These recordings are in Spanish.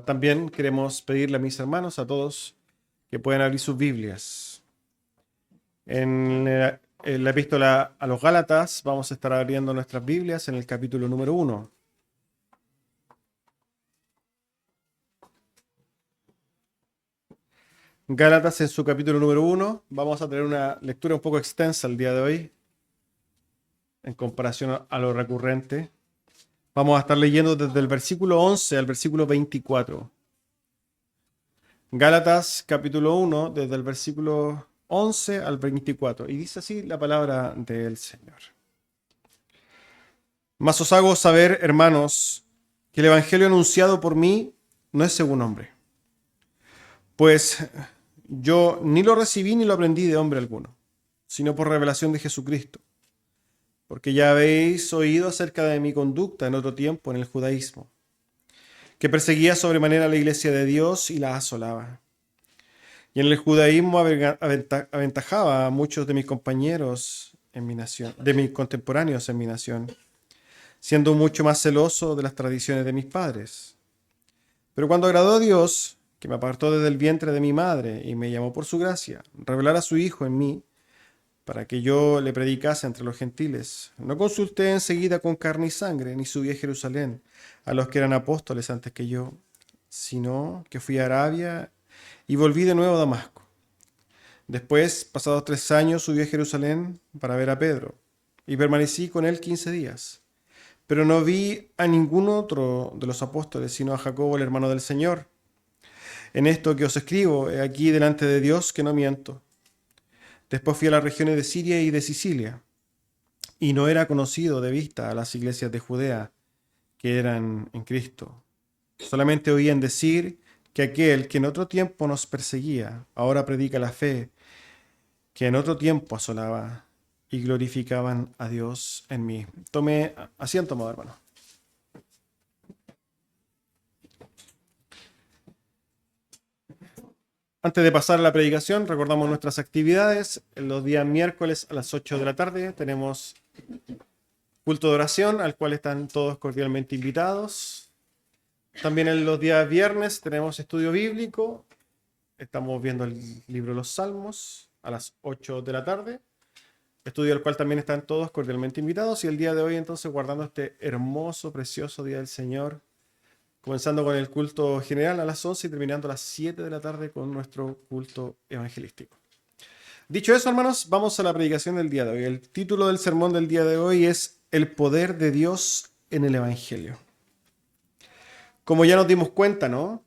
También queremos pedirle a mis hermanos, a todos, que puedan abrir sus Biblias. En la epístola a los Gálatas vamos a estar abriendo nuestras Biblias en el capítulo número 1. Gálatas en su capítulo número 1. Vamos a tener una lectura un poco extensa el día de hoy, en comparación a lo recurrente. Vamos a estar leyendo desde el versículo 11 al versículo 24. Gálatas capítulo 1, desde el versículo 11 al 24. Y dice así la palabra del Señor. Mas os hago saber, hermanos, que el evangelio anunciado por mí no es según hombre. Pues yo ni lo recibí ni lo aprendí de hombre alguno, sino por revelación de Jesucristo. Porque ya habéis oído acerca de mi conducta en otro tiempo en el judaísmo, que perseguía sobremanera la iglesia de Dios y la asolaba. Y en el judaísmo aventajaba a muchos de mis compañeros en mi nación, de mis contemporáneos en mi nación, siendo mucho más celoso de las tradiciones de mis padres. Pero cuando agradó a Dios, que me apartó desde el vientre de mi madre y me llamó por su gracia, revelar a su Hijo en mí, para que yo le predicase entre los gentiles, no consulté enseguida con carne y sangre, ni subí a Jerusalén a los que eran apóstoles antes que yo, sino que fui a Arabia y volví de nuevo a Damasco. Después, pasados 3 años, subí a Jerusalén para ver a Pedro, y permanecí con él 15 días. Pero no vi a ningún otro de los apóstoles, sino a Jacobo, el hermano del Señor. En esto que os escribo, he aquí delante de Dios que no miento. Después fui a las regiones de Siria y de Sicilia, y no era conocido de vista a las iglesias de Judea que eran en Cristo. Solamente oían decir que aquel que en otro tiempo nos perseguía, ahora predica la fe, que en otro tiempo asolaba, y glorificaban a Dios en mí. Tome asiento, amado hermano. Antes de pasar a la predicación, recordamos nuestras actividades. En los días miércoles a las 8 de la tarde tenemos culto de oración, al cual están todos cordialmente invitados. También en los días viernes tenemos estudio bíblico. Estamos viendo el libro de los Salmos a las 8 de la tarde. Estudio al cual también están todos cordialmente invitados. Y el día de hoy, entonces, guardando este hermoso, precioso Día del Señor, comenzando con el culto general a las 11 y terminando a las 7 de la tarde con nuestro culto evangelístico. Dicho eso, hermanos, vamos a la predicación del día de hoy. El título del sermón del día de hoy es El poder de Dios en el Evangelio. Como ya nos dimos cuenta, ¿no?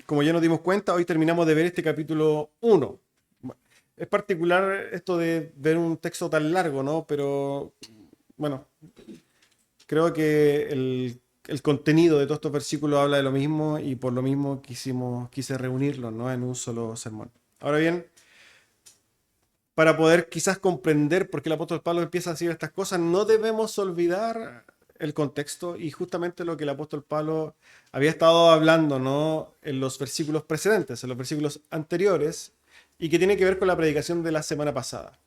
Hoy terminamos de ver este capítulo 1. Es particular esto de ver un texto tan largo, ¿no? Pero, bueno, creo que el contenido de todos estos versículos habla de lo mismo y por lo mismo quise reunirlo, ¿no? En un solo sermón. Ahora bien, para poder quizás comprender por qué el apóstol Pablo empieza a decir estas cosas, no debemos olvidar el contexto y justamente lo que el apóstol Pablo había estado hablando, ¿no? En los versículos precedentes, en los versículos anteriores, y que tiene que ver con la predicación de la semana pasada.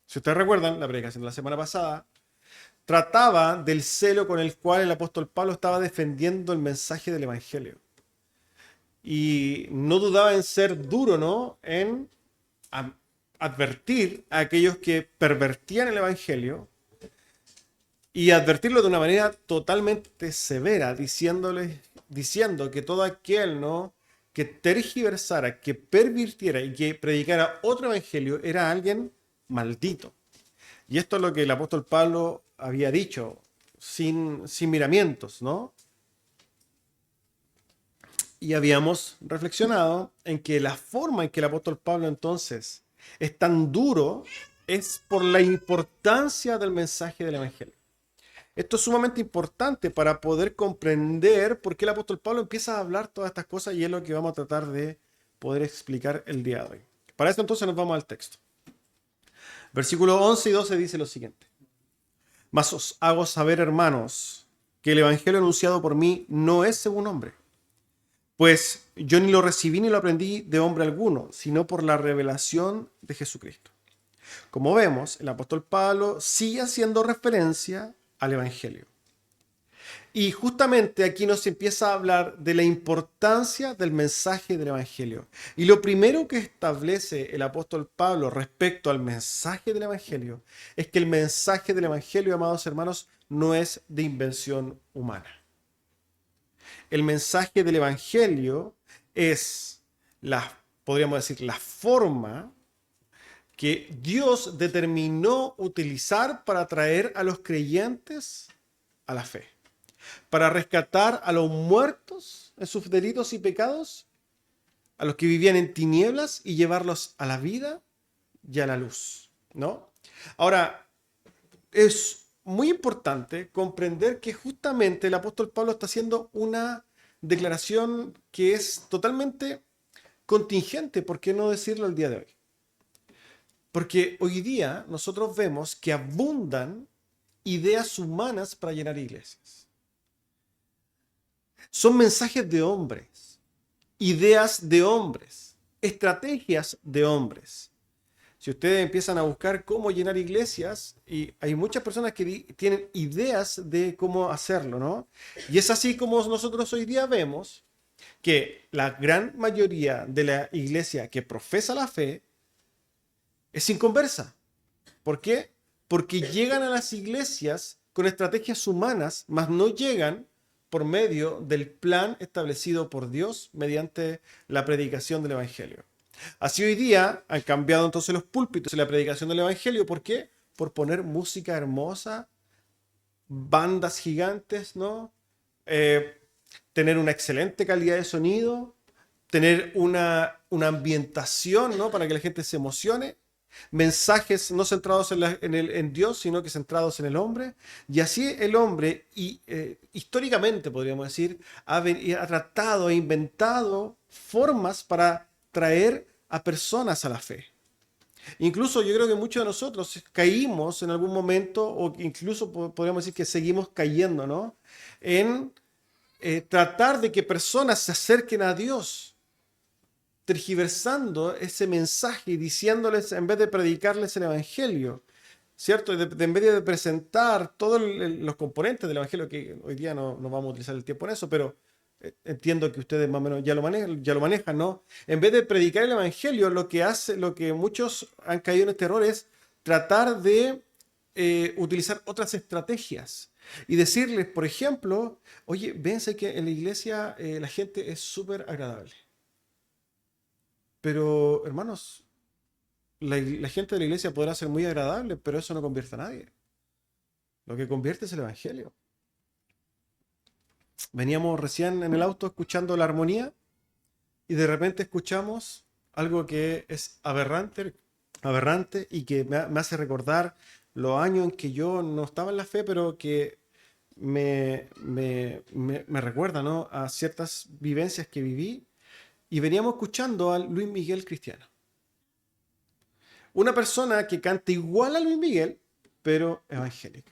Si ustedes recuerdan, la predicación de la semana pasada trataba del celo con el cual el apóstol Pablo estaba defendiendo el mensaje del Evangelio. Y no dudaba en ser duro, ¿no? En advertir a aquellos que pervertían el Evangelio y advertirlo de una manera totalmente severa, diciendo que todo aquel, ¿no?, que tergiversara, que pervirtiera y que predicara otro evangelio era alguien maldito. Y esto es lo que el apóstol Pablo había dicho, sin miramientos, ¿no? Y habíamos reflexionado en que la forma en que el apóstol Pablo entonces es tan duro es por la importancia del mensaje del evangelio. Esto es sumamente importante para poder comprender por qué el apóstol Pablo empieza a hablar todas estas cosas y es lo que vamos a tratar de poder explicar el día de hoy. Para esto entonces nos vamos al texto. Versículos 11 y 12 dice lo siguiente. Mas os hago saber, hermanos, que el evangelio anunciado por mí no es según hombre. Pues yo ni lo recibí ni lo aprendí de hombre alguno, sino por la revelación de Jesucristo. Como vemos, el apóstol Pablo sigue haciendo referencia al evangelio. Y justamente aquí nos empieza a hablar de la importancia del mensaje del Evangelio. Y lo primero que establece el apóstol Pablo respecto al mensaje del Evangelio es que el mensaje del Evangelio, amados hermanos, no es de invención humana. El mensaje del Evangelio es podríamos decir, la forma que Dios determinó utilizar para atraer a los creyentes a la fe, para rescatar a los muertos en sus delitos y pecados, a los que vivían en tinieblas y llevarlos a la vida y a la luz, ¿no? Ahora, es muy importante comprender que justamente el apóstol Pablo está haciendo una declaración que es totalmente contingente, ¿por qué no decirlo el día de hoy? Porque hoy día nosotros vemos que abundan ideas humanas para llenar iglesias. Son mensajes de hombres, ideas de hombres, estrategias de hombres. Si ustedes empiezan a buscar cómo llenar iglesias, y hay muchas personas que tienen ideas de cómo hacerlo, ¿no? Y es así como nosotros hoy día vemos que la gran mayoría de la iglesia que profesa la fe es inconversa. ¿Por qué? Porque llegan a las iglesias con estrategias humanas, mas no llegan por medio del plan establecido por Dios mediante la predicación del Evangelio. Así hoy día han cambiado entonces los púlpitos y la predicación del Evangelio. ¿Por qué? Por poner música hermosa, bandas gigantes, ¿no? Tener una excelente calidad de sonido, tener una ambientación, ¿no? Para que la gente se emocione. Mensajes no centrados en Dios, sino que centrados en el hombre. Y así el hombre, históricamente podríamos decir, ha tratado e inventado formas para traer a personas a la fe. Incluso yo creo que muchos de nosotros caímos en algún momento, o incluso podríamos decir que seguimos cayendo, ¿no? En tratar de que personas se acerquen a Dios, tergiversando ese mensaje y diciéndoles, en vez de predicarles el Evangelio, ¿cierto? En vez de presentar todos los componentes del Evangelio, que hoy día no vamos a utilizar el tiempo en eso, pero entiendo que ustedes más o menos ya lo manejan, ¿no? En vez de predicar el Evangelio, lo que muchos han caído en este error es tratar de utilizar otras estrategias y decirles, por ejemplo, oye, véanse que en la iglesia la gente es súper agradable. Pero, hermanos, la gente de la iglesia podrá ser muy agradable, pero eso no convierte a nadie. Lo que convierte es el Evangelio. Veníamos recién en el auto escuchando la armonía y de repente escuchamos algo que es aberrante y que me hace recordar los años en que yo no estaba en la fe, pero que me recuerda, ¿no? A ciertas vivencias que viví, y veníamos escuchando a Luis Miguel cristiano. Una persona que canta igual a Luis Miguel, pero evangélica.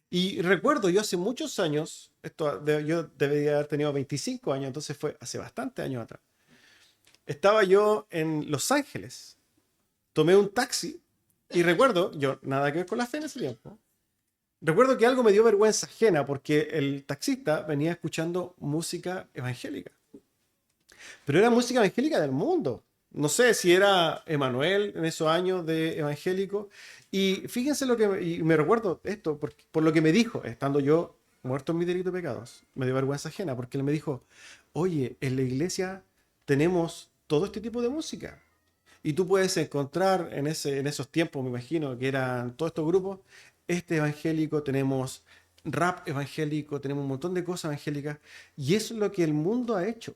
Y recuerdo, yo hace muchos años, yo debería haber tenido 25 años, entonces fue hace bastante años atrás. Estaba yo en Los Ángeles, tomé un taxi y recuerdo, yo nada que ver con la fe en ese tiempo, recuerdo que algo me dio vergüenza ajena porque el taxista venía escuchando música evangélica. Pero era música evangélica del mundo. No sé si era Emanuel en esos años de evangélico. Y fíjense y me recuerdo esto, por lo que me dijo, estando yo muerto en mis delitos y pecados. Me dio vergüenza ajena, porque él me dijo, oye, en la iglesia tenemos todo este tipo de música. Y tú puedes encontrar en esos tiempos, me imagino, que eran todos estos grupos, este evangélico, tenemos rap evangélico, tenemos un montón de cosas evangélicas. Y eso es lo que el mundo ha hecho.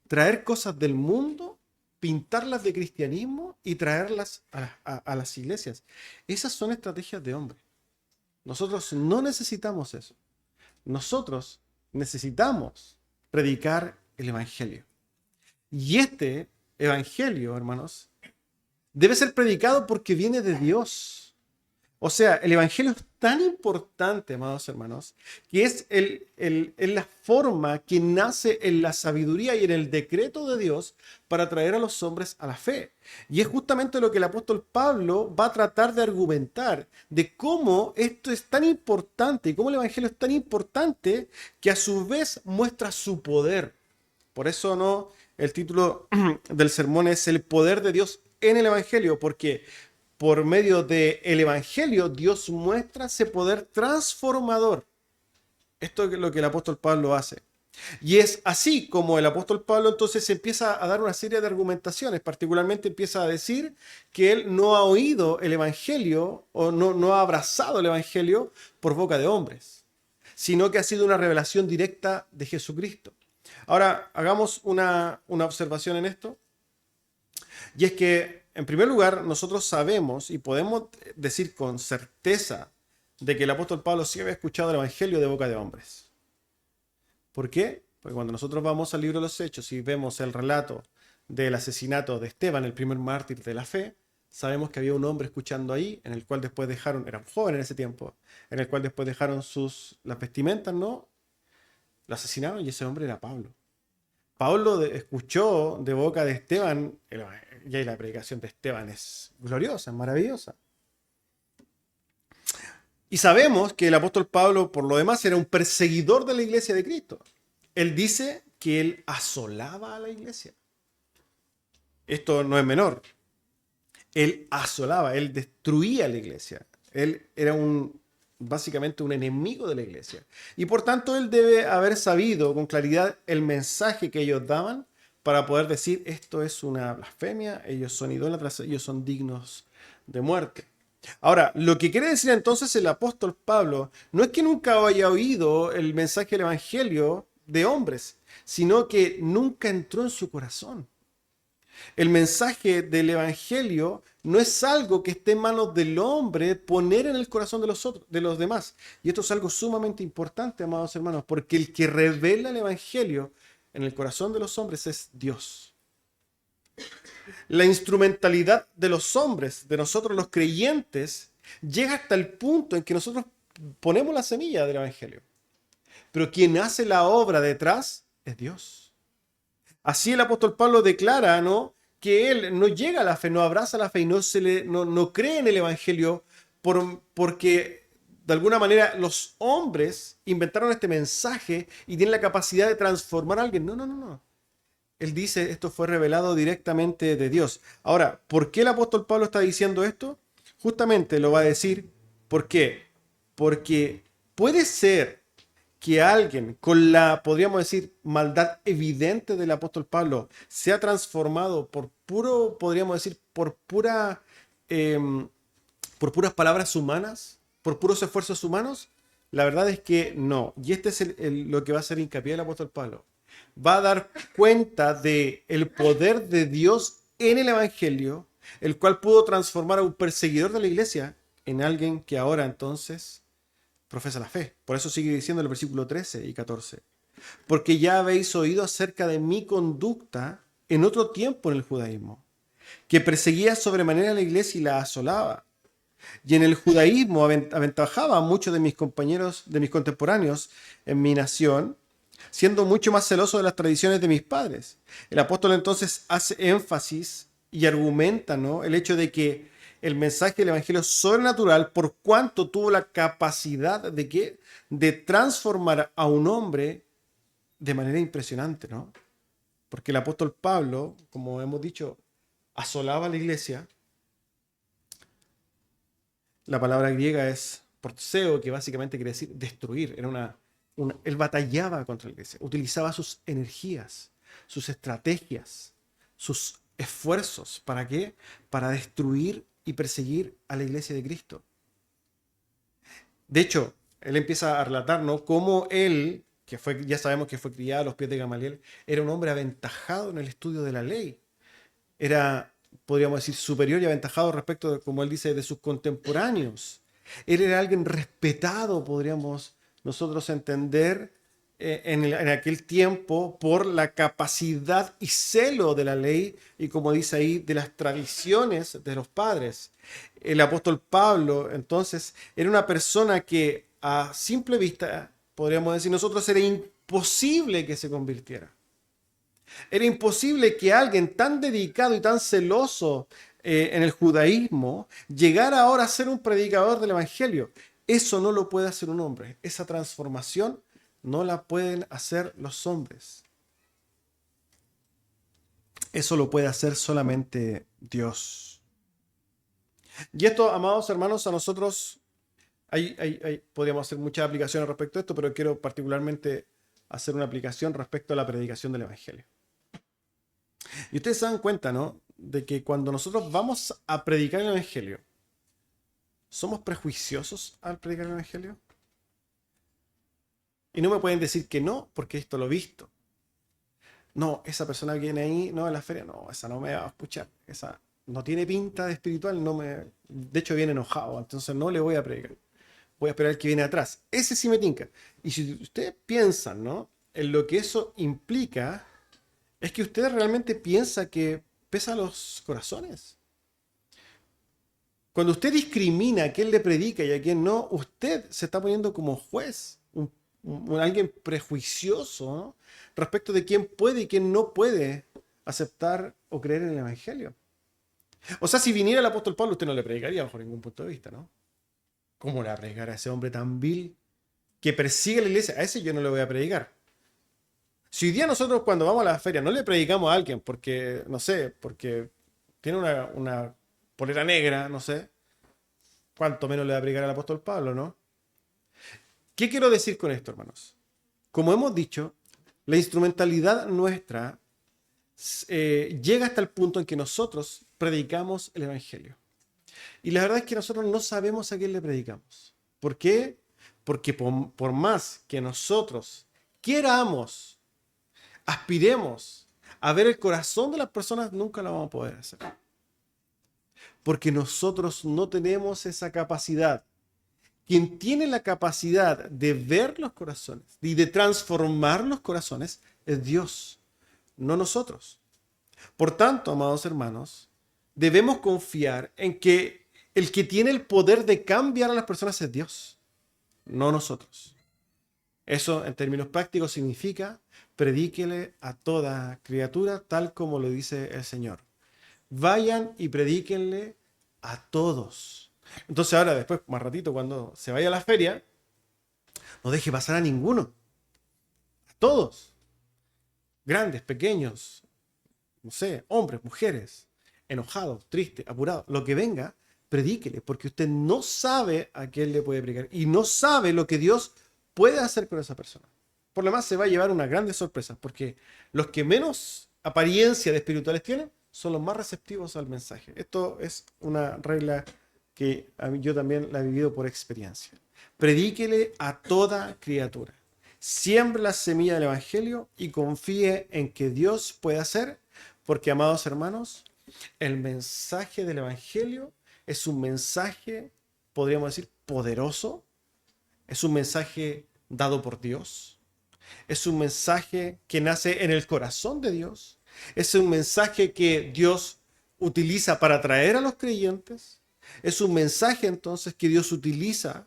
Traer cosas del mundo, pintarlas de cristianismo y traerlas a las iglesias. Esas son estrategias de hombre. Nosotros no necesitamos eso. Nosotros necesitamos predicar el Evangelio. Y este Evangelio, hermanos, debe ser predicado porque viene de Dios. O sea, el Evangelio es tan importante, amados hermanos, que es la forma que nace en la sabiduría y en el decreto de Dios para traer a los hombres a la fe. Y es justamente lo que el apóstol Pablo va a tratar de argumentar, de cómo esto es tan importante y cómo el Evangelio es tan importante que a su vez muestra su poder. Por eso no, el título del sermón es El poder de Dios en el Evangelio, porque por medio del Evangelio Dios muestra ese poder transformador. Esto es lo que el apóstol Pablo hace. Y es así como el apóstol Pablo entonces empieza a dar una serie de argumentaciones, particularmente empieza a decir que él no ha oído el Evangelio o no ha abrazado el Evangelio por boca de hombres, sino que ha sido una revelación directa de Jesucristo. Ahora, hagamos una observación en esto, y es que, en primer lugar, nosotros sabemos y podemos decir con certeza de que el apóstol Pablo sí había escuchado el Evangelio de boca de hombres. ¿Por qué? Porque cuando nosotros vamos al libro de los Hechos y vemos el relato del asesinato de Esteban, el primer mártir de la fe, sabemos que había un hombre escuchando ahí, en el cual después dejaron, eran jóvenes en ese tiempo, en el cual después dejaron las vestimentas, ¿no? Lo asesinaron y ese hombre era Pablo. Pablo escuchó de boca de Esteban, y la predicación de Esteban es gloriosa, es maravillosa. Y sabemos que el apóstol Pablo, por lo demás, era un perseguidor de la iglesia de Cristo. Él dice que él asolaba a la iglesia. Esto no es menor. Él asolaba, él destruía la iglesia. Él era básicamente un enemigo de la iglesia. Y por tanto, él debe haber sabido con claridad el mensaje que ellos daban para poder decir, esto es una blasfemia, ellos son idólatras, ellos son dignos de muerte. Ahora, lo que quiere decir entonces el apóstol Pablo no es que nunca haya oído el mensaje del Evangelio de hombres, sino que nunca entró en su corazón. El mensaje del Evangelio no es algo que esté en manos del hombre poner en el corazón de los demás. Y esto es algo sumamente importante, amados hermanos, porque el que revela el Evangelio en el corazón de los hombres es Dios. La instrumentalidad de los hombres, de nosotros los creyentes, llega hasta el punto en que nosotros ponemos la semilla del Evangelio. Pero quien hace la obra detrás es Dios. Así el apóstol Pablo declara, ¿no?, que él no llega a la fe, no abraza la fe y no cree en el Evangelio porque de alguna manera los hombres inventaron este mensaje y tienen la capacidad de transformar a alguien. No. Él dice, esto fue revelado directamente de Dios. Ahora, ¿por qué el apóstol Pablo está diciendo esto? Justamente lo va a decir. ¿Por qué? Porque puede ser que alguien con la, podríamos decir, maldad evidente del apóstol Pablo sea transformado por puro, podríamos decir, por puras palabras humanas, por puros esfuerzos humanos. La verdad es que no. Y este es lo que va a hacer hincapié el apóstol Pablo. Va a dar cuenta del poder de Dios en el Evangelio, el cual pudo transformar a un perseguidor de la iglesia en alguien que ahora entonces profesa la fe. Por eso sigue diciendo el versículo 13 y 14. Porque ya habéis oído acerca de mi conducta en otro tiempo en el judaísmo, que perseguía sobremanera a la iglesia y la asolaba. Y en el judaísmo aventajaba a muchos de mis compañeros, de mis contemporáneos en mi nación, siendo mucho más celoso de las tradiciones de mis padres. El apóstol entonces hace énfasis y argumenta, ¿no?, el hecho de que el mensaje del Evangelio es sobrenatural por cuanto tuvo la capacidad de transformar a un hombre de manera impresionante, ¿no? Porque el apóstol Pablo, como hemos dicho, asolaba a la iglesia. La palabra griega es portseo, que básicamente quiere decir destruir. Él batallaba contra la iglesia, utilizaba sus energías, sus estrategias, sus esfuerzos. ¿Para qué? Para destruir y perseguir a la iglesia de Cristo. De hecho, él empieza a relatar, ¿no?, cómo él, ya sabemos que fue criado a los pies de Gamaliel, era un hombre aventajado en el estudio de la ley. Era, podríamos decir, superior y aventajado respecto, como él dice, de sus contemporáneos. Él era alguien respetado, podríamos nosotros entender, en aquel tiempo por la capacidad y celo de la ley y, como dice ahí, de las tradiciones de los padres. El apóstol Pablo, entonces, era una persona que a simple vista, podríamos decir nosotros, era imposible que se convirtiera. Era imposible que alguien tan dedicado y tan celoso en el judaísmo llegara ahora a ser un predicador del evangelio. Eso no lo puede hacer un hombre. Esa transformación no la pueden hacer los hombres. Eso lo puede hacer solamente Dios. Y esto, amados hermanos, a nosotros podríamos hacer muchas aplicaciones respecto a esto, pero quiero particularmente hacer una aplicación respecto a la predicación del evangelio. Y ustedes se dan cuenta, ¿no? De que cuando nosotros vamos a predicar el evangelio, ¿somos prejuiciosos al predicar el evangelio? Y no me pueden decir que no, porque esto lo he visto. No, esa persona viene ahí, no, en la feria, no, esa no me va a escuchar. Esa no tiene pinta de espiritual, de hecho viene enojado, entonces no le voy a predicar. Voy a esperar al que viene atrás. Ese sí me tinca. Y si ustedes piensan, ¿no? En lo que eso implica, es que ustedes realmente piensan que pesa los corazones. Cuando usted discrimina a quién le predica y a quién no, usted se está poniendo como juez, alguien prejuicioso, ¿no? Respecto de quién puede y quién no puede aceptar o creer en el evangelio. O sea, si viniera el apóstol Pablo, usted no le predicaría bajo ningún punto de vista, ¿no? ¿Cómo le va a predicar a ese hombre tan vil que persigue a la iglesia? A ese yo no le voy a predicar. Si hoy día nosotros cuando vamos a la feria no le predicamos a alguien porque, no sé, porque tiene una polera negra, no sé, cuánto menos le va a predicar al apóstol Pablo, ¿no? ¿Qué quiero decir con esto, hermanos? Como hemos dicho, la instrumentalidad nuestra llega hasta el punto en que nosotros predicamos el evangelio. Y la verdad es que nosotros no sabemos a quién le predicamos. ¿Por qué? Porque por más que nosotros queramos, aspiremos a ver el corazón de las personas, nunca lo vamos a poder hacer. Porque nosotros no tenemos esa capacidad. Quien tiene la capacidad de ver los corazones y de transformar los corazones es Dios, no nosotros. Por tanto, amados hermanos, debemos confiar en que el que tiene el poder de cambiar a las personas es Dios, no nosotros. Eso, en términos prácticos, significa predíquele a toda criatura tal como lo dice el Señor. Vayan y predíquenle a todos. Entonces ahora, después, más ratito, cuando se vaya a la feria, no deje pasar a ninguno. A todos. Grandes, pequeños, no sé, hombres, mujeres, enojados, tristes, apurados, lo que venga, predíquele, porque usted no sabe a quién le puede predicar y no sabe lo que Dios puede hacer con esa persona. Por lo demás, se va a llevar una grande sorpresa, porque los que menos apariencia de espirituales tienen son los más receptivos al mensaje. Esto es una regla que yo también la he vivido por experiencia. Predíquele a toda criatura. Siembre la semilla del evangelio y confíe en que Dios puede hacer, porque, amados hermanos, el mensaje del evangelio es un mensaje, podríamos decir, poderoso. Es un mensaje dado por Dios. Es un mensaje que nace en el corazón de Dios. Es un mensaje que Dios utiliza para atraer a los creyentes. Es un mensaje entonces que Dios utiliza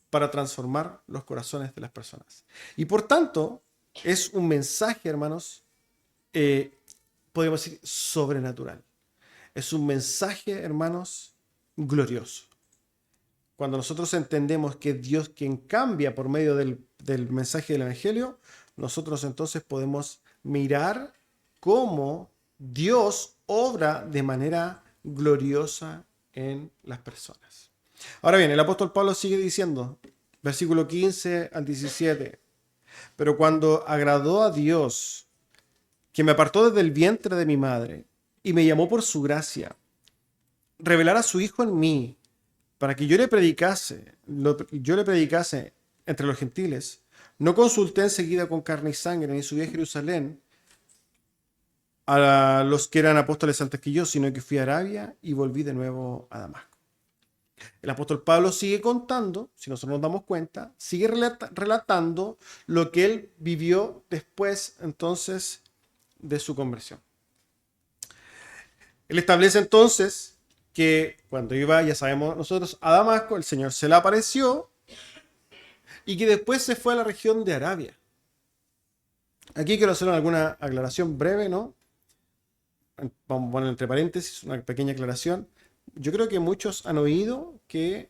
para transformar los corazones de las personas. Y por tanto, es un mensaje, hermanos, podríamos decir, sobrenatural. Es un mensaje, hermanos, glorioso. Cuando nosotros entendemos que es Dios quien cambia por medio del mensaje del evangelio, nosotros entonces podemos mirar cómo Dios obra de manera gloriosa en las personas. Ahora bien, el apóstol Pablo sigue diciendo, versículo 15 al 17, pero cuando agradó a Dios, que me apartó desde el vientre de mi madre y me llamó por su gracia, revelar a su Hijo en mí, para que yo le predicase entre los gentiles, no consulté enseguida con carne y sangre, ni subí a Jerusalén a los que eran apóstoles antes que yo, sino que fui a Arabia y volví de nuevo a Damasco. El apóstol Pablo sigue contando, si nosotros nos damos cuenta, sigue relatando lo que él vivió después entonces de su conversión. Él establece entonces que cuando iba, ya sabemos nosotros, a Damasco, el Señor se le apareció y que después se fue a la región de Arabia. Aquí quiero hacer alguna aclaración breve, ¿no? Vamos a poner entre paréntesis una pequeña aclaración. Yo creo que muchos han oído que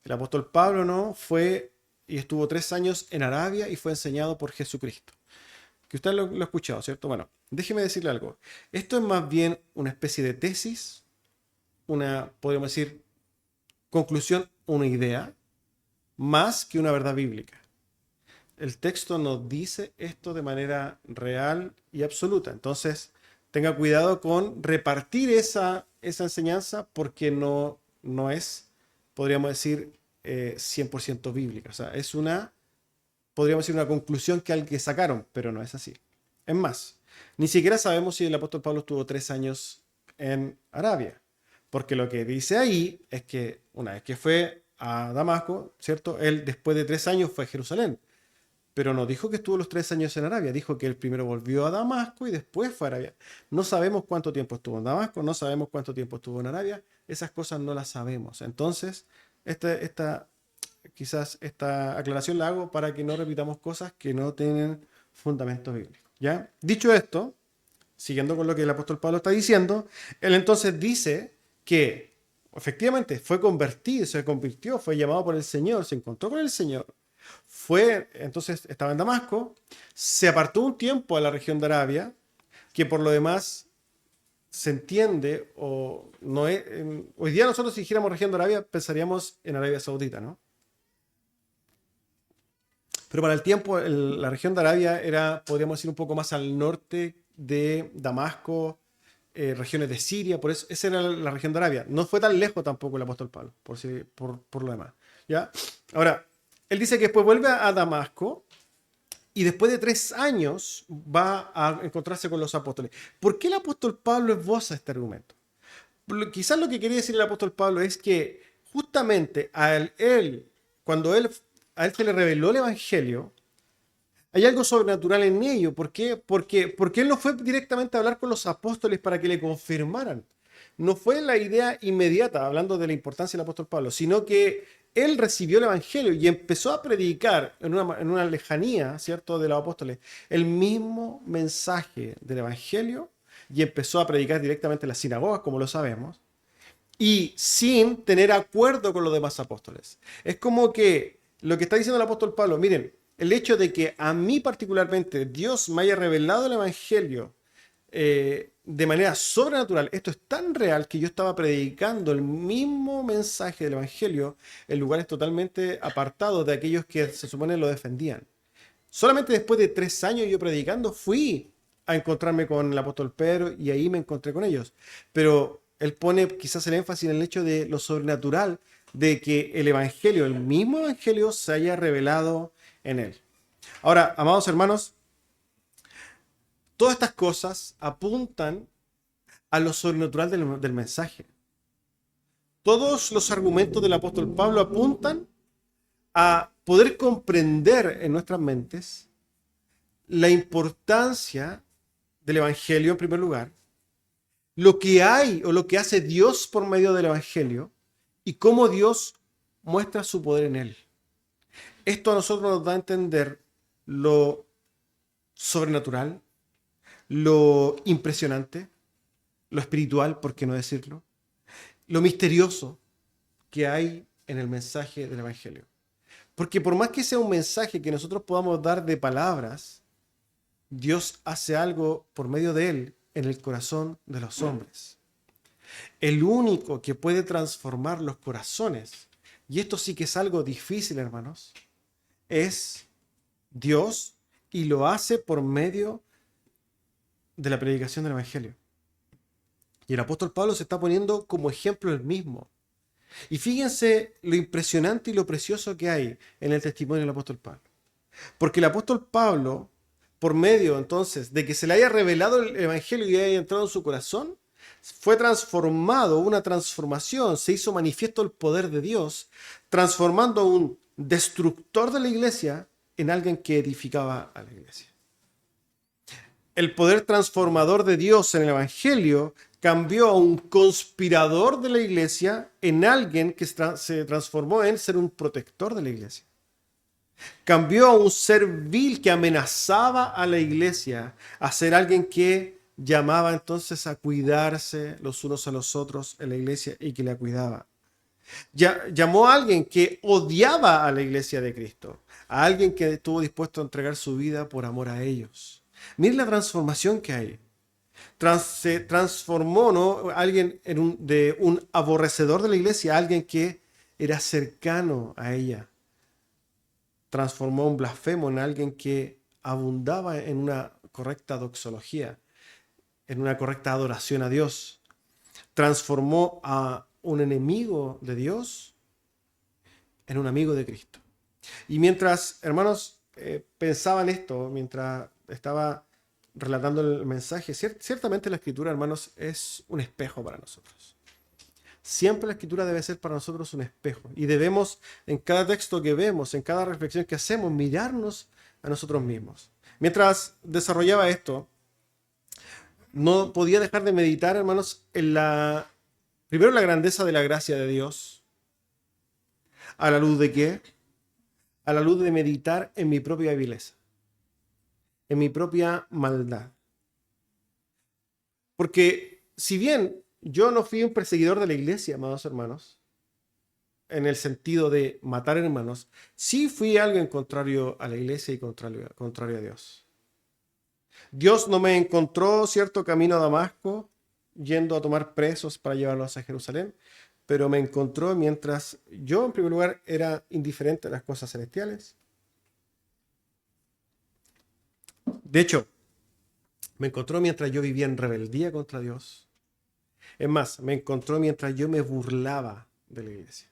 el apóstol Pablo, ¿no? Fue y estuvo 3 años en Arabia y fue enseñado por Jesucristo. Que usted lo ha escuchado, ¿cierto? Bueno, déjeme decirle algo. Esto es más bien una especie de tesis, una, podríamos decir, conclusión, una idea, más que una verdad bíblica. El texto nos dice esto de manera real y absoluta. Entonces, tenga cuidado con repartir esa enseñanza porque no es, podríamos decir, 100% bíblica. O sea, es podríamos decir, una conclusión que sacaron, pero no es así. Es más, ni siquiera sabemos si el apóstol Pablo estuvo 3 años en Arabia, porque lo que dice ahí es que una vez que fue a Damasco, ¿cierto? Él después de 3 años fue a Jerusalén, pero no dijo que estuvo los 3 años en Arabia, dijo que él primero volvió a Damasco y después fue a Arabia. No sabemos cuánto tiempo estuvo en Damasco, no sabemos cuánto tiempo estuvo en Arabia, esas cosas no las sabemos. Entonces, quizás esta aclaración la hago para que no repitamos cosas que no tienen fundamento bíblico. ¿Ya? Dicho esto, siguiendo con lo que el apóstol Pablo está diciendo, él entonces dice que efectivamente fue convertido, se convirtió, fue llamado por el Señor, se encontró con el Señor, entonces estaba en Damasco, se apartó un tiempo a la región de Arabia, que por lo demás se entiende, o no es, hoy día nosotros si dijéramos región de Arabia, pensaríamos en Arabia Saudita, ¿no? Pero para el tiempo, la región de Arabia era, podríamos decir, un poco más al norte de Damasco, regiones de Siria, por eso esa era la región de Arabia. No fue tan lejos tampoco el apóstol Pablo, por lo demás. ¿Ya? Ahora, él dice que después vuelve a Damasco y después de 3 años va a encontrarse con los apóstoles. ¿Por qué el apóstol Pablo esboza este argumento? Quizás lo que quería decir el apóstol Pablo es que justamente cuando a él se le reveló el Evangelio, hay algo sobrenatural en ello. ¿Por qué? Porque él no fue directamente a hablar con los apóstoles para que le confirmaran. No fue la idea inmediata, hablando de la importancia del apóstol Pablo, sino que él recibió el Evangelio y empezó a predicar en una lejanía, ¿cierto?, de los apóstoles, el mismo mensaje del Evangelio y empezó a predicar directamente en las sinagogas, como lo sabemos, y sin tener acuerdo con los demás apóstoles. Es como que lo que está diciendo el apóstol Pablo, miren, el hecho de que a mí particularmente Dios me haya revelado el Evangelio de manera sobrenatural, esto es tan real que yo estaba predicando el mismo mensaje del Evangelio en lugares totalmente apartados de aquellos que se supone lo defendían. Solamente después de 3 años yo predicando fui a encontrarme con el apóstol Pedro y ahí me encontré con ellos. Pero él pone quizás el énfasis en el hecho de lo sobrenatural, de que el Evangelio, el mismo Evangelio, se haya revelado en él. Ahora, amados hermanos, todas estas cosas apuntan a lo sobrenatural del mensaje. Todos los argumentos del apóstol Pablo apuntan a poder comprender en nuestras mentes la importancia del Evangelio en primer lugar, lo que hay o lo que hace Dios por medio del Evangelio y cómo Dios muestra su poder en él. Esto a nosotros nos da a entender lo sobrenatural, lo impresionante, lo espiritual, por qué no decirlo, lo misterioso que hay en el mensaje del Evangelio. Porque por más que sea un mensaje que nosotros podamos dar de palabras, Dios hace algo por medio de él en el corazón de los hombres. El único que puede transformar los corazones, y esto sí que es algo difícil, hermanos, es Dios, y lo hace por medio de la predicación del Evangelio. Y el apóstol Pablo se está poniendo como ejemplo él mismo. Y fíjense lo impresionante y lo precioso que hay en el testimonio del apóstol Pablo. Porque el apóstol Pablo, por medio entonces de que se le haya revelado el Evangelio y haya entrado en su corazón, fue transformado, una transformación, se hizo manifiesto el poder de Dios, transformando a un destructor de la iglesia en alguien que edificaba a la iglesia. El poder transformador de Dios en el Evangelio cambió a un conspirador de la iglesia en alguien que se transformó en ser un protector de la iglesia. Cambió a un ser vil que amenazaba a la iglesia a ser alguien que llamaba entonces a cuidarse los unos a los otros en la iglesia y que la cuidaba. Llamó a alguien que odiaba a la iglesia de Cristo, a alguien que estuvo dispuesto a entregar su vida por amor a ellos. Miren la transformación que hay. Se transformó, ¿no?, alguien de un aborrecedor de la iglesia a alguien que era cercano a ella. Transformó a un blasfemo en alguien que abundaba en una correcta doxología, en una correcta adoración a Dios. Transformó a un enemigo de Dios en un amigo de Cristo. Y mientras, hermanos, pensaba en esto, mientras estaba relatando el mensaje, ciertamente la Escritura, hermanos, es un espejo para nosotros. Siempre la Escritura debe ser para nosotros un espejo. Y debemos, en cada texto que vemos, en cada reflexión que hacemos, mirarnos a nosotros mismos. Mientras desarrollaba esto, no podía dejar de meditar, hermanos, primero la grandeza de la gracia de Dios. ¿A la luz de qué? A la luz de meditar en mi propia vileza, en mi propia maldad. Porque si bien yo no fui un perseguidor de la iglesia, amados hermanos, en el sentido de matar hermanos, sí fui alguien contrario a la iglesia y contrario a Dios. Dios no me encontró cierto camino a Damasco, yendo a tomar presos para llevarlos a Jerusalén, pero me encontró mientras yo, en primer lugar, era indiferente a las cosas celestiales. De hecho, me encontró mientras yo vivía en rebeldía contra Dios. Es más, me encontró mientras yo me burlaba de la iglesia.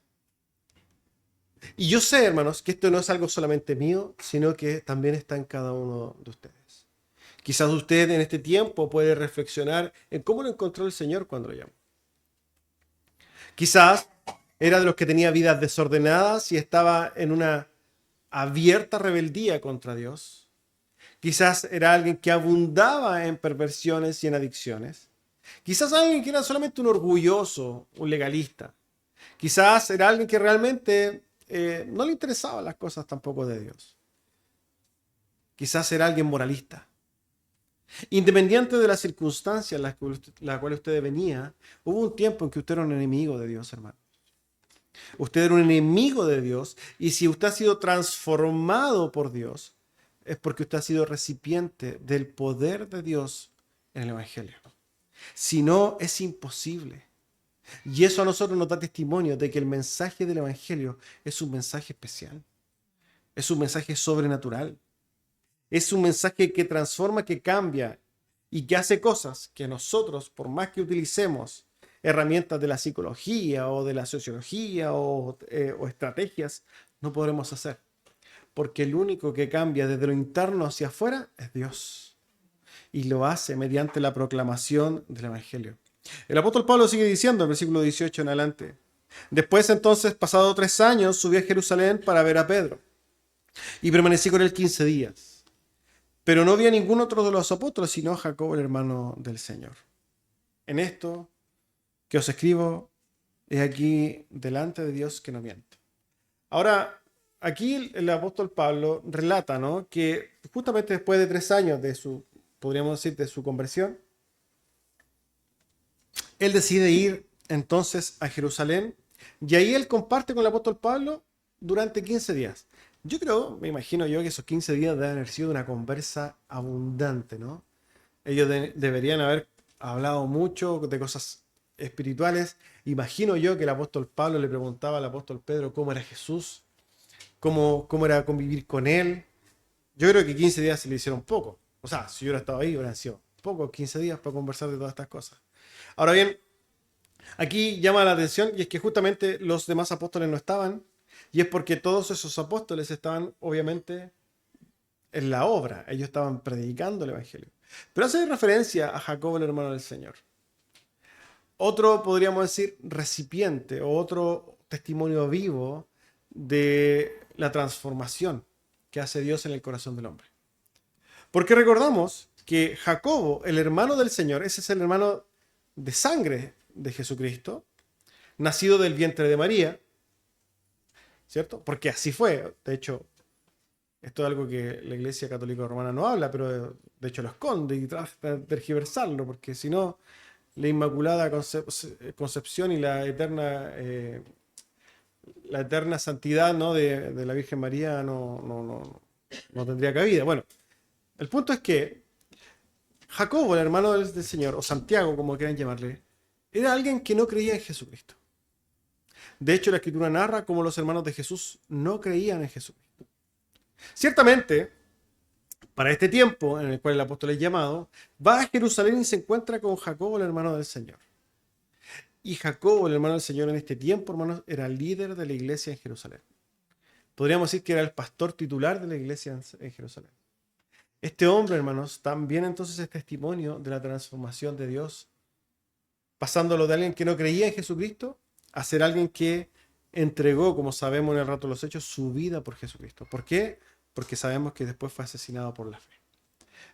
Y yo sé, hermanos, que esto no es algo solamente mío, sino que también está en cada uno de ustedes. Quizás usted en este tiempo puede reflexionar en cómo lo encontró el Señor cuando lo llamó. Quizás era de los que tenía vidas desordenadas y estaba en una abierta rebeldía contra Dios. Quizás era alguien que abundaba en perversiones y en adicciones. Quizás alguien que era solamente un orgulloso, un legalista. Quizás era alguien que realmente no le interesaban las cosas tampoco de Dios. Quizás era alguien moralista. Independiente de las circunstancias en las cuales usted venía, hubo un tiempo en que usted era un enemigo de Dios, hermano. Usted era un enemigo de Dios, y si usted ha sido transformado por Dios, es porque usted ha sido recipiente del poder de Dios en el Evangelio. Si no, es imposible. Y eso a nosotros nos da testimonio de que el mensaje del Evangelio es un mensaje especial. Es un mensaje sobrenatural. Es un mensaje que transforma, que cambia y que hace cosas que nosotros, por más que utilicemos herramientas de la psicología o de la sociología o estrategias, no podremos hacer. Porque el único que cambia desde lo interno hacia afuera es Dios. Y lo hace mediante la proclamación del Evangelio. El apóstol Pablo sigue diciendo, en el versículo 18 en adelante: después entonces, pasado 3 años, subí a Jerusalén para ver a Pedro. Y permanecí con él 15 días. Pero no vi a ningún otro de los apóstoles, sino a Jacobo, el hermano del Señor. En esto que os escribo, he aquí delante de Dios que no miente. Ahora, aquí el apóstol Pablo relata, ¿no?, que justamente después de 3 años de podríamos decir, de su conversión, él decide ir entonces a Jerusalén, y ahí él comparte con el apóstol Pablo durante 15 días. Yo creo, me imagino yo, que esos 15 días deben haber sido una conversa abundante, ¿no? Ellos deberían haber hablado mucho de cosas espirituales. Imagino yo que el apóstol Pablo le preguntaba al apóstol Pedro cómo era Jesús, cómo era convivir con él. Yo creo que 15 días se le hicieron poco. O sea, si yo hubiera estado ahí, hubieran sido pocos 15 días para conversar de todas estas cosas. Ahora bien, aquí llama la atención, y es que justamente los demás apóstoles no estaban, y es porque todos esos apóstoles estaban, obviamente, en la obra. Ellos estaban predicando el Evangelio. Pero hace referencia a Jacobo, el hermano del Señor. Otro, podríamos decir, recipiente o otro testimonio vivo de la transformación que hace Dios en el corazón del hombre. Porque recordamos que Jacobo, el hermano del Señor, ese es el hermano de sangre de Jesucristo, nacido del vientre de María, ¿cierto? Porque así fue. De hecho, esto es algo que la Iglesia Católica Romana no habla, pero de hecho lo esconde y trata de tergiversarlo, porque si no, la Inmaculada Concepción y la eterna santidad, ¿no?, de la Virgen María no tendría cabida. Bueno, el punto es que Jacobo, el hermano del Señor, o Santiago, como quieran llamarle, era alguien que no creía en Jesucristo. De hecho, la Escritura narra cómo los hermanos de Jesús no creían en Jesucristo. Ciertamente, para este tiempo en el cual el apóstol es llamado, va a Jerusalén y se encuentra con Jacobo, el hermano del Señor. Y Jacobo, el hermano del Señor, en este tiempo, hermanos, era líder de la iglesia en Jerusalén. Podríamos decir que era el pastor titular de la iglesia en Jerusalén. Este hombre, hermanos, también entonces es testimonio de la transformación de Dios, pasándolo de alguien que no creía en Jesucristo a ser alguien que entregó, como sabemos en el relato de los Hechos, su vida por Jesucristo. ¿Por qué? Porque sabemos que después fue asesinado por la fe.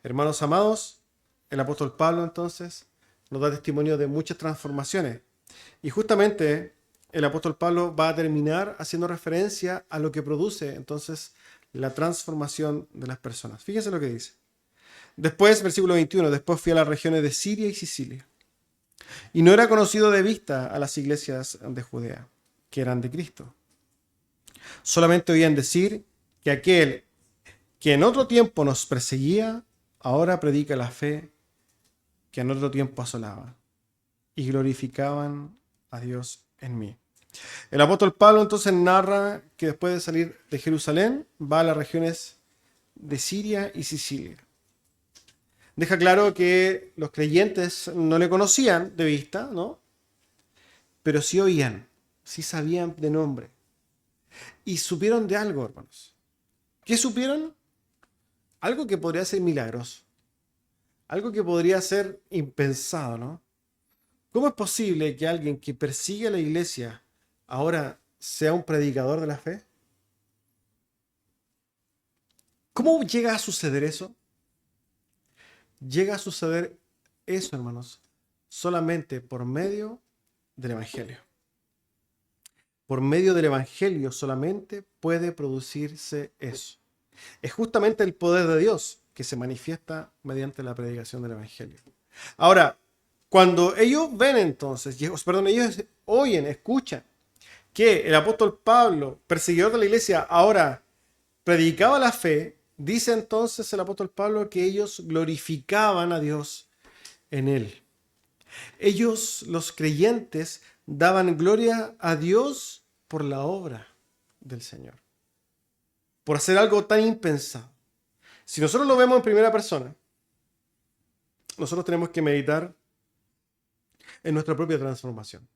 Hermanos amados, el apóstol Pablo entonces nos da testimonio de muchas transformaciones. Y justamente el apóstol Pablo va a terminar haciendo referencia a lo que produce entonces la transformación de las personas. Fíjense lo que dice. Después, versículo 21, después fui a las regiones de Siria y Sicilia. Y no era conocido de vista a las iglesias de Judea, que eran de Cristo. Solamente oían decir que aquel que en otro tiempo nos perseguía, ahora predica la fe que en otro tiempo asolaba. Y glorificaban a Dios en mí. El apóstol Pablo entonces narra que después de salir de Jerusalén va a las regiones de Siria y Sicilia. Deja claro que los creyentes no le conocían de vista, ¿no? Pero sí oían, sí sabían de nombre. Y supieron de algo, hermanos. ¿Qué supieron? Algo que podría ser milagroso. Algo que podría ser impensado, ¿no? ¿Cómo es posible que alguien que persigue a la iglesia ahora sea un predicador de la fe? ¿Cómo llega a suceder eso? Llega a suceder eso, hermanos, solamente por medio del Evangelio. Por medio del Evangelio solamente puede producirse eso. Es justamente el poder de Dios que se manifiesta mediante la predicación del Evangelio. Ahora, cuando ellos ven entonces, ellos oyen, escuchan que el apóstol Pablo, perseguidor de la iglesia, ahora predicaba la fe, dice entonces el apóstol Pablo que ellos glorificaban a Dios en él. Ellos, los creyentes, daban gloria a Dios por la obra del Señor, por hacer algo tan impensado. Si nosotros lo vemos en primera persona, nosotros tenemos que meditar en nuestra propia transformación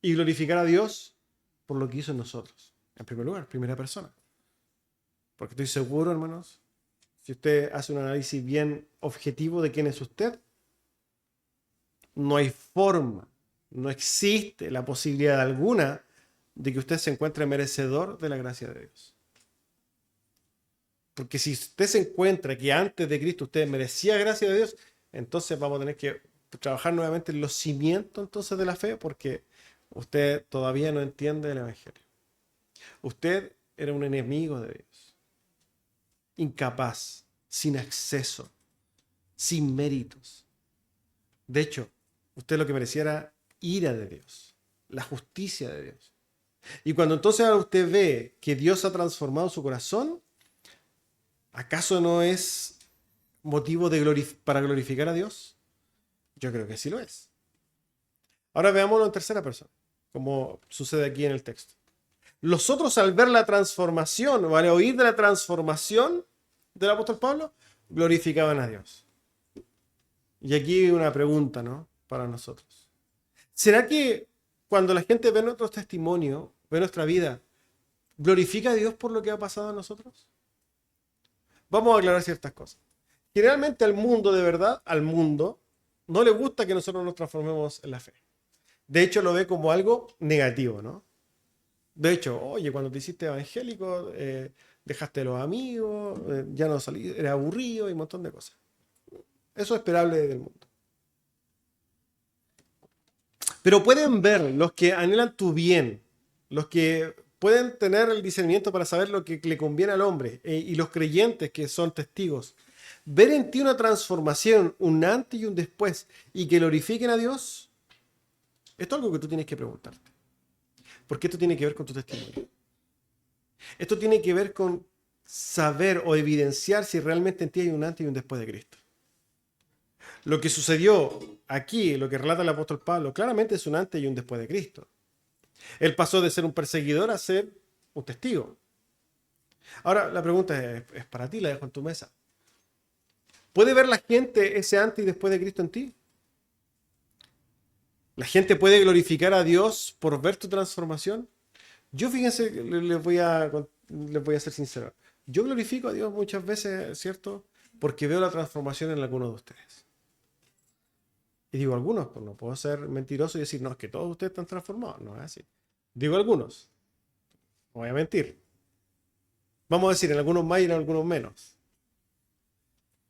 y glorificar a Dios por lo que hizo en nosotros. En primer lugar, primera persona. Porque estoy seguro, hermanos, si usted hace un análisis bien objetivo de quién es usted, no hay forma, no existe la posibilidad alguna de que usted se encuentre merecedor de la gracia de Dios. Porque si usted se encuentra que antes de Cristo usted merecía gracia de Dios, entonces vamos a tener que trabajar nuevamente en los cimientos entonces de la fe, porque usted todavía no entiende el Evangelio. Usted era un enemigo de Dios, incapaz, sin acceso, sin méritos. De hecho, usted lo que merecía era ira de Dios, la justicia de Dios. Y cuando entonces ahora usted ve que Dios ha transformado su corazón, ¿acaso no es motivo para glorificar a Dios? Yo creo que sí lo es. Ahora veámoslo en tercera persona, como sucede aquí en el texto. Los otros, al ver la transformación, o al oír de la transformación del apóstol Pablo, glorificaban a Dios. Y aquí una pregunta, ¿no?, para nosotros. ¿Será que cuando la gente ve nuestros testimonios, ve nuestra vida, glorifica a Dios por lo que ha pasado a nosotros? Vamos a aclarar ciertas cosas. Generalmente al mundo, de verdad, al mundo, no le gusta que nosotros nos transformemos en la fe. De hecho, lo ve como algo negativo, ¿no? De hecho, oye, cuando te hiciste evangélico, dejaste a los amigos, ya no salí, era aburrido y un montón de cosas. Eso es esperable del mundo. Pero pueden ver los que anhelan tu bien, los que pueden tener el discernimiento para saber lo que le conviene al hombre, y los creyentes que son testigos, ver en ti una transformación, un antes y un después, y que glorifiquen a Dios. Esto es algo que tú tienes que preguntarte. Porque esto tiene que ver con tu testimonio. Esto tiene que ver con saber o evidenciar si realmente en ti hay un antes y un después de Cristo. Lo que sucedió aquí, lo que relata el apóstol Pablo, claramente es un antes y un después de Cristo. Él pasó de ser un perseguidor a ser un testigo. Ahora, la pregunta es para ti, la dejo en tu mesa. ¿Puede ver la gente ese antes y después de Cristo en ti? ¿La gente puede glorificar a Dios por ver tu transformación? Yo, fíjense, les voy a ser sincero. Yo glorifico a Dios muchas veces, ¿cierto? Porque veo la transformación en algunos de ustedes. Y digo algunos, pues no puedo ser mentiroso y decir, no, es que todos ustedes están transformados. No es así. Digo algunos. No voy a mentir. Vamos a decir, en algunos más y en algunos menos.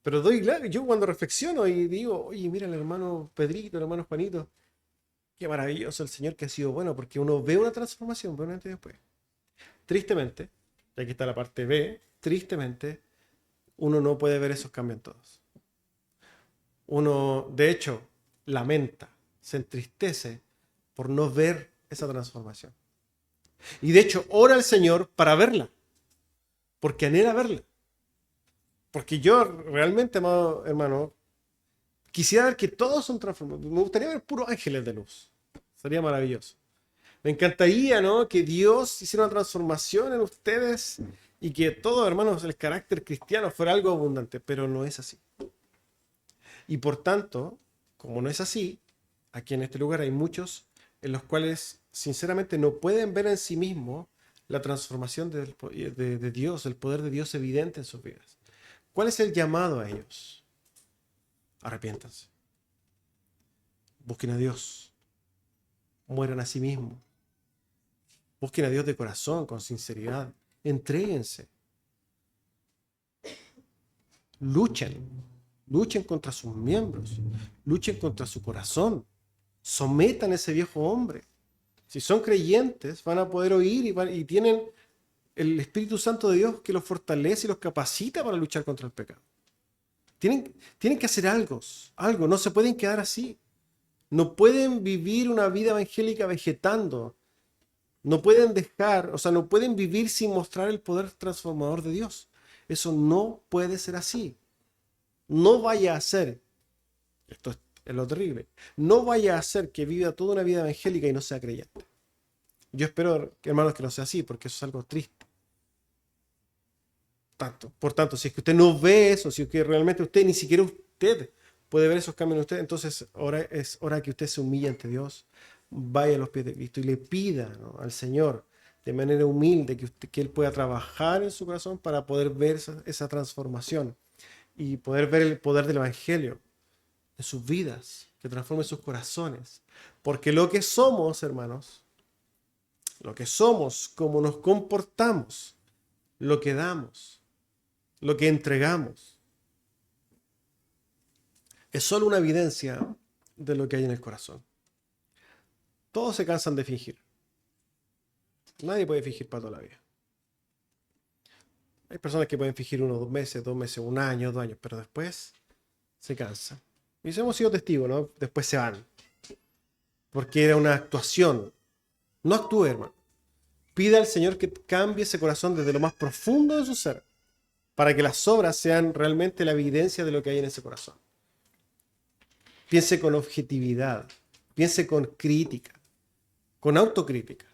Pero yo cuando reflexiono y digo, oye, mira el hermano Pedrito, el hermano Juanito, qué maravilloso el Señor que ha sido bueno, porque uno ve una transformación, ve un antes y después. Tristemente, y aquí está la parte B, tristemente, uno no puede ver esos cambios en todos. Uno, de hecho, lamenta, se entristece por no ver esa transformación. Y de hecho, ora al Señor para verla, porque anhela verla. Porque yo realmente, amado hermano, quisiera ver que todos son transformados. Me gustaría ver puros ángeles de luz. Sería maravilloso. Me encantaría, ¿no?, que Dios hiciera una transformación en ustedes y que todo, hermanos, el carácter cristiano fuera algo abundante, pero no es así. Y por tanto, como no es así, aquí en este lugar hay muchos en los cuales sinceramente no pueden ver en sí mismos la transformación de Dios, el poder de Dios evidente en sus vidas. ¿Cuál es el llamado a ellos? Arrepiéntanse. Busquen a Dios. Mueran a sí mismos. Busquen a Dios de corazón, con sinceridad. Entréguense. Luchen. Luchen contra sus miembros. Luchen contra su corazón. Sometan a ese viejo hombre. Si son creyentes, van a poder oír y tienen el Espíritu Santo de Dios que los fortalece y los capacita para luchar contra el pecado. Tienen que hacer algo. No se pueden quedar así. No pueden vivir una vida evangélica vegetando. No pueden no pueden vivir sin mostrar el poder transformador de Dios. Eso no puede ser así. No vaya a ser, esto es lo terrible, no vaya a ser que viva toda una vida evangélica y no sea creyente. Yo espero, hermanos, que no sea así, porque eso es algo triste. Por tanto, si es que usted no ve eso, si es que realmente ni siquiera usted puede ver esos cambios en usted, entonces es hora que usted se humille ante Dios, vaya a los pies de Cristo y le pida, ¿no?, al Señor de manera humilde que Él pueda trabajar en su corazón para poder ver esa transformación y poder ver el poder del Evangelio en sus vidas, que transforme sus corazones. Porque lo que somos, hermanos, lo que somos, cómo nos comportamos, lo que damos, lo que entregamos, es solo una evidencia de lo que hay en el corazón. Todos se cansan de fingir. Nadie puede fingir para toda la vida. Hay personas que pueden fingir 1 o 2 meses, 1 año, 2 años, pero después se cansan. Y hemos sido testigos, ¿no? Después se van. Porque era una actuación. No actúe, hermano. Pida al Señor que cambie ese corazón desde lo más profundo de su ser, para que las obras sean realmente la evidencia de lo que hay en ese corazón. Piense con objetividad. Piense con crítica. Con autocrítica.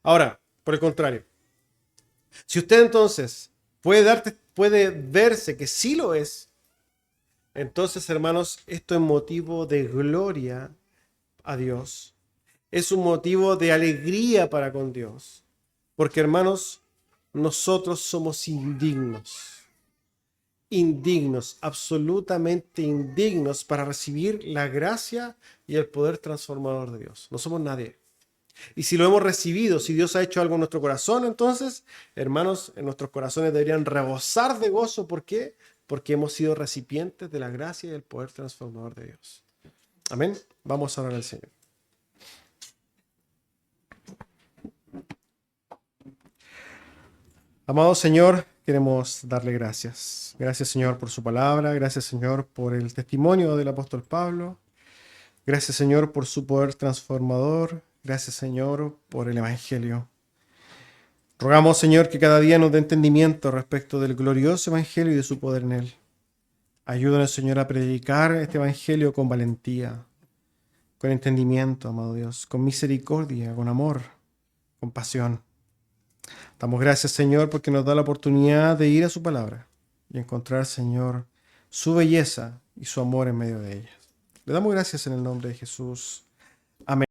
Ahora, por el contrario, si usted entonces puede verse que sí lo es, entonces, hermanos, esto es motivo de gloria a Dios. Es un motivo de alegría para con Dios. Porque, hermanos, nosotros somos indignos. Indignos, absolutamente indignos para recibir la gracia y el poder transformador de Dios. No somos nadie. Y si lo hemos recibido, si Dios ha hecho algo en nuestro corazón, entonces, hermanos, en nuestros corazones deberían rebosar de gozo. ¿Por qué? Porque hemos sido recipientes de la gracia y el poder transformador de Dios. Amén. Vamos a orar al Señor. Amado Señor, queremos darle gracias. Gracias, Señor, por su palabra. Gracias, Señor, por el testimonio del apóstol Pablo. Gracias, Señor, por su poder transformador. Gracias, Señor, por el Evangelio. Rogamos, Señor, que cada día nos dé entendimiento respecto del glorioso Evangelio y de su poder en él. Ayúdanos, Señor, a predicar este Evangelio con valentía, con entendimiento, amado Dios, con misericordia, con amor, con pasión. Damos gracias, Señor, porque nos da la oportunidad de ir a su palabra y encontrar, Señor, su belleza y su amor en medio de ellas. Le damos gracias en el nombre de Jesús.